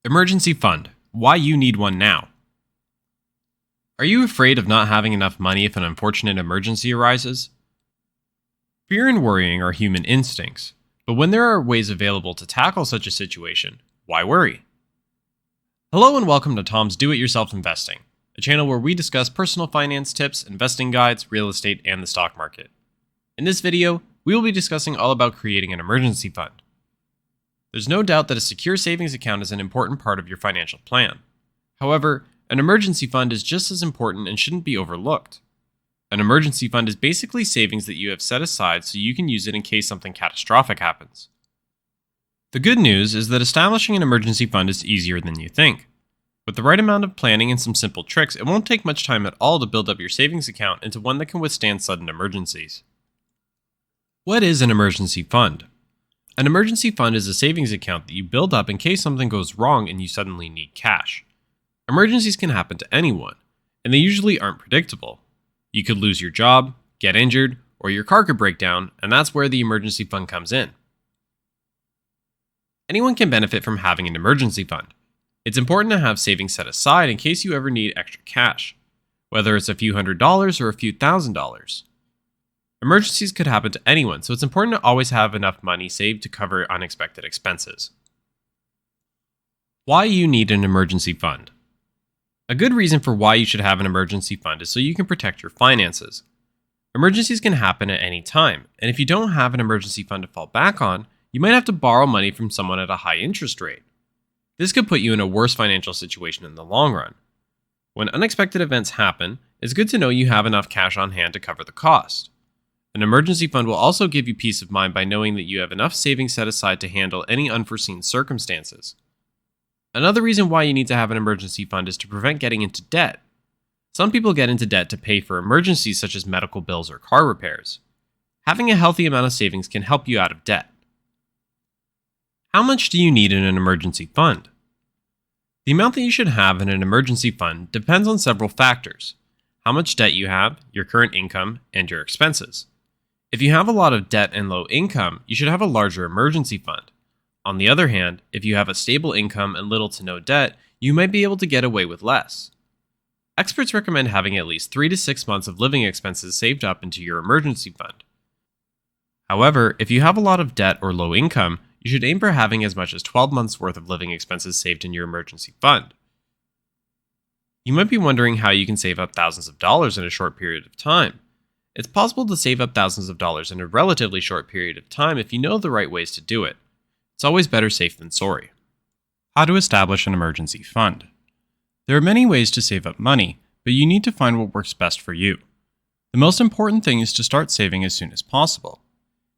Emergency fund. Why you need one now. Are you afraid of not having enough money if an unfortunate emergency arises? Fear and worrying are human instincts, but when there are ways available to tackle such a situation, why worry? Hello and welcome to Tom's Do-It-Yourself Investing, a channel where we discuss personal finance tips, investing guides, real estate, and the stock market. In this video, we will be discussing all about creating an emergency fund. There's no doubt that a secure savings account is an important part of your financial plan. However, an emergency fund is just as important and shouldn't be overlooked. An emergency fund is basically savings that you have set aside so you can use it in case something catastrophic happens. The good news is that establishing an emergency fund is easier than you think. With the right amount of planning and some simple tricks, it won't take much time at all to build up your savings account into one that can withstand sudden emergencies. What is an emergency fund? An emergency fund is a savings account that you build up in case something goes wrong and you suddenly need cash. Emergencies can happen to anyone, and they usually aren't predictable. You could lose your job, get injured, or your car could break down, and that's where the emergency fund comes in. Anyone can benefit from having an emergency fund. It's important to have savings set aside in case you ever need extra cash, whether it's a few $100s or a few $1,000s. Emergencies could happen to anyone, so it's important to always have enough money saved to cover unexpected expenses. Why you need an emergency fund. A good reason for why you should have an emergency fund is so you can protect your finances. Emergencies can happen at any time, and if you don't have an emergency fund to fall back on, you might have to borrow money from someone at a high interest rate. This could put you in a worse financial situation in the long run. When unexpected events happen, it's good to know you have enough cash on hand to cover the cost. An emergency fund will also give you peace of mind by knowing that you have enough savings set aside to handle any unforeseen circumstances. Another reason why you need to have an emergency fund is to prevent getting into debt. Some people get into debt to pay for emergencies such as medical bills or car repairs. Having a healthy amount of savings can help you out of debt. How much do you need in an emergency fund? The amount that you should have in an emergency fund depends on several factors: how much debt you have, your current income, and your expenses. If you have a lot of debt and low income, you should have a larger emergency fund. On the other hand, if you have a stable income and little to no debt, you might be able to get away with less. Experts recommend having at least 3 to 6 months of living expenses saved up into your emergency fund. However, if you have a lot of debt or low income, you should aim for having as much as 12 months worth of living expenses saved in your emergency fund. You might be wondering how you can save up thousands of dollars in a short period of time. It's possible to save up thousands of dollars in a relatively short period of time if you know the right ways to do it. It's always better safe than sorry. How to establish an emergency fund. There are many ways to save up money, but you need to find what works best for you. The most important thing is to start saving as soon as possible.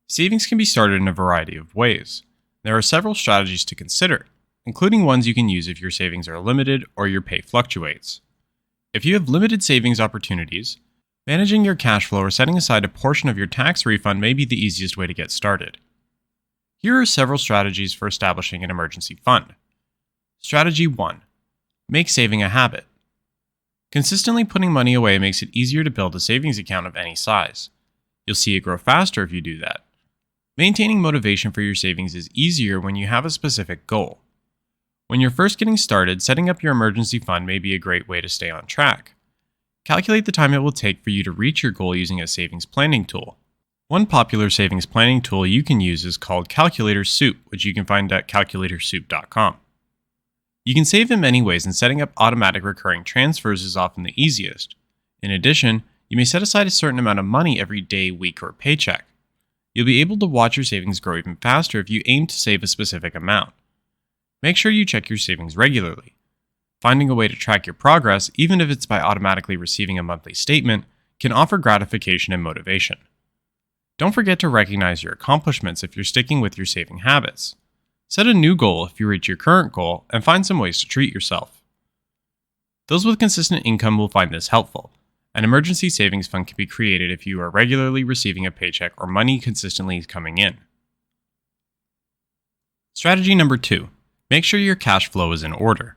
Savings can be started in a variety of ways. There are several strategies to consider, including ones you can use if your savings are limited or your pay fluctuates. If you have limited savings opportunities, managing your cash flow or setting aside a portion of your tax refund may be the easiest way to get started. Here are several strategies for establishing an emergency fund. Strategy 1. Make saving a habit. Consistently putting money away makes it easier to build a savings account of any size. You'll see it grow faster if you do that. Maintaining motivation for your savings is easier when you have a specific goal. When you're first getting started, setting up your emergency fund may be a great way to stay on track. Calculate the time it will take for you to reach your goal using a savings planning tool. One popular savings planning tool you can use is called Calculator Soup, which you can find at calculatorsoup.com. You can save in many ways, and setting up automatic recurring transfers is often the easiest. In addition, you may set aside a certain amount of money every day, week, or paycheck. You'll be able to watch your savings grow even faster if you aim to save a specific amount. Make sure you check your savings regularly. Finding a way to track your progress, even if it's by automatically receiving a monthly statement, can offer gratification and motivation. Don't forget to recognize your accomplishments if you're sticking with your saving habits. Set a new goal if you reach your current goal, and find some ways to treat yourself. Those with consistent income will find this helpful. An emergency savings fund can be created if you are regularly receiving a paycheck or money consistently coming in. Strategy number 2. Make sure your cash flow is in order.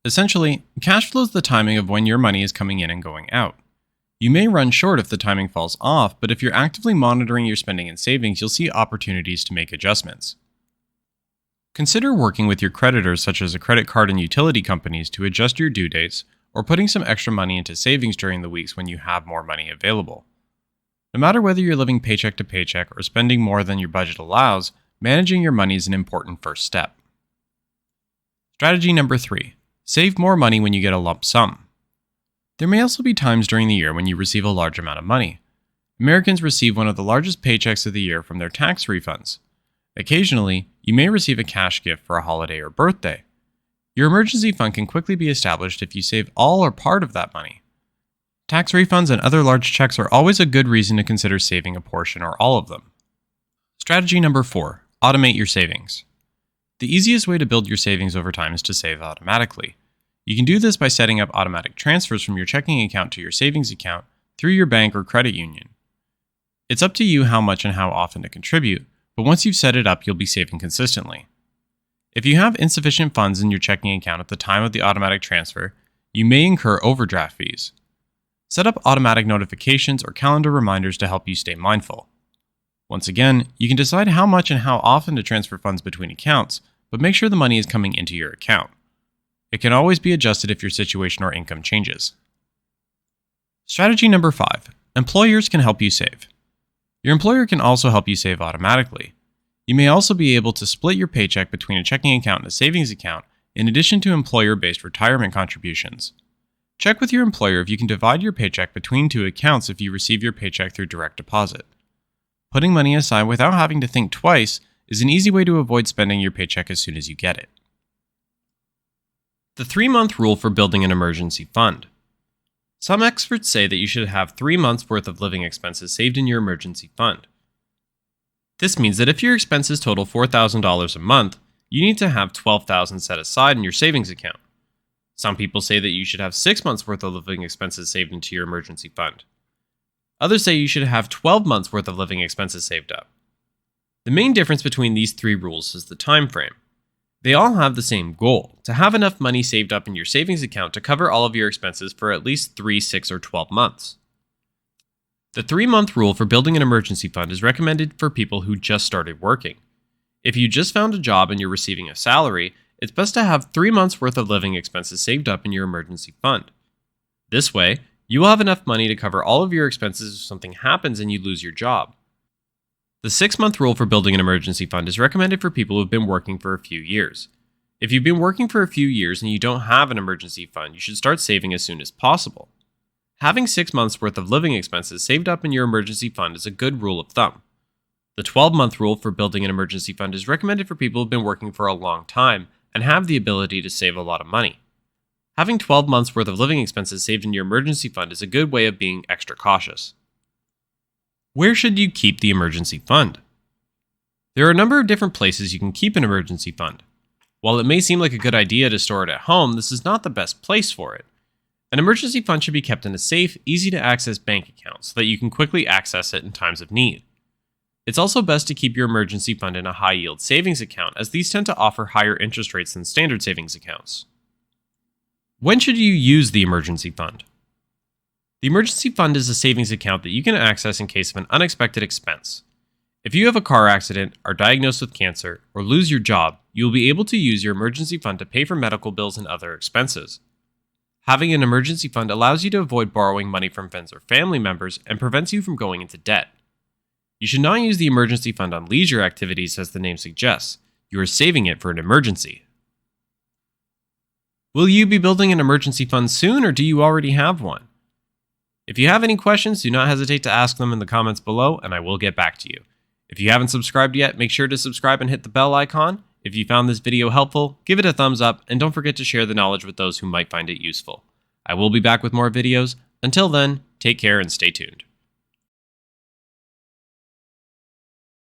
Essentially, cash flow is the timing of when your money is coming in and going out. You may run short if the timing falls off, but if you're actively monitoring your spending and savings, you'll see opportunities to make adjustments. Consider working with your creditors, such as a credit card and utility companies, to adjust your due dates, or putting some extra money into savings during the weeks when you have more money available. No matter whether you're living paycheck to paycheck or spending more than your budget allows, managing your money is an important first step. Strategy number 3. Save more money when you get a lump sum. There may also be times during the year when you receive a large amount of money. Americans receive one of the largest paychecks of the year from their tax refunds. Occasionally, you may receive a cash gift for a holiday or birthday. Your emergency fund can quickly be established if you save all or part of that money. Tax refunds and other large checks are always a good reason to consider saving a portion or all of them. Strategy number 4. Automate your savings. The easiest way to build your savings over time is to save automatically. You can do this by setting up automatic transfers from your checking account to your savings account through your bank or credit union. It's up to you how much and how often to contribute, but once you've set it up, you'll be saving consistently. If you have insufficient funds in your checking account at the time of the automatic transfer, you may incur overdraft fees. Set up automatic notifications or calendar reminders to help you stay mindful. Once again, you can decide how much and how often to transfer funds between accounts, but make sure the money is coming into your account. It can always be adjusted if your situation or income changes. Strategy number 5. Employers can help you save. Your employer can also help you save automatically. You may also be able to split your paycheck between a checking account and a savings account, in addition to employer-based retirement contributions. Check with your employer if you can divide your paycheck between two accounts if you receive your paycheck through direct deposit. Putting money aside without having to think twice is an easy way to avoid spending your paycheck as soon as you get it. The 3-month rule for building an emergency fund. Some experts say that you should have 3 months' worth of living expenses saved in your emergency fund. This means that if your expenses total $4,000 a month, you need to have $12,000 set aside in your savings account. Some people say that you should have 6 months' worth of living expenses saved into your emergency fund. Others say you should have 12 months' worth of living expenses saved up. The main difference between these 3 rules is the time frame. They all have the same goal: to have enough money saved up in your savings account to cover all of your expenses for at least 3, 6, or 12 months. The 3-month rule for building an emergency fund is recommended for people who just started working. If you just found a job and you're receiving a salary, it's best to have 3 months' worth of living expenses saved up in your emergency fund. This way, you will have enough money to cover all of your expenses if something happens and you lose your job. The 6-month rule for building an emergency fund is recommended for people who have been working for a few years. If you've been working for a few years and you don't have an emergency fund, you should start saving as soon as possible. Having 6 months' worth of living expenses saved up in your emergency fund is a good rule of thumb. The 12-month rule for building an emergency fund is recommended for people who have been working for a long time and have the ability to save a lot of money. Having 12 months' worth of living expenses saved in your emergency fund is a good way of being extra cautious. Where should you keep the emergency fund? There are a number of different places you can keep an emergency fund. While it may seem like a good idea to store it at home, this is not the best place for it. An emergency fund should be kept in a safe, easy-to-access bank account so that you can quickly access it in times of need. It's also best to keep your emergency fund in a high-yield savings account, as these tend to offer higher interest rates than standard savings accounts. When should you use the emergency fund? The emergency fund is a savings account that you can access in case of an unexpected expense. If you have a car accident, are diagnosed with cancer, or lose your job, you will be able to use your emergency fund to pay for medical bills and other expenses. Having an emergency fund allows you to avoid borrowing money from friends or family members and prevents you from going into debt. You should not use the emergency fund on leisure activities, as the name suggests. You are saving it for an emergency. Will you be building an emergency fund soon, or do you already have one? If you have any questions, do not hesitate to ask them in the comments below, and I will get back to you. If you haven't subscribed yet, make sure to subscribe and hit the bell icon. If you found this video helpful, give it a thumbs up, and don't forget to share the knowledge with those who might find it useful. I will be back with more videos. Until then, take care and stay tuned.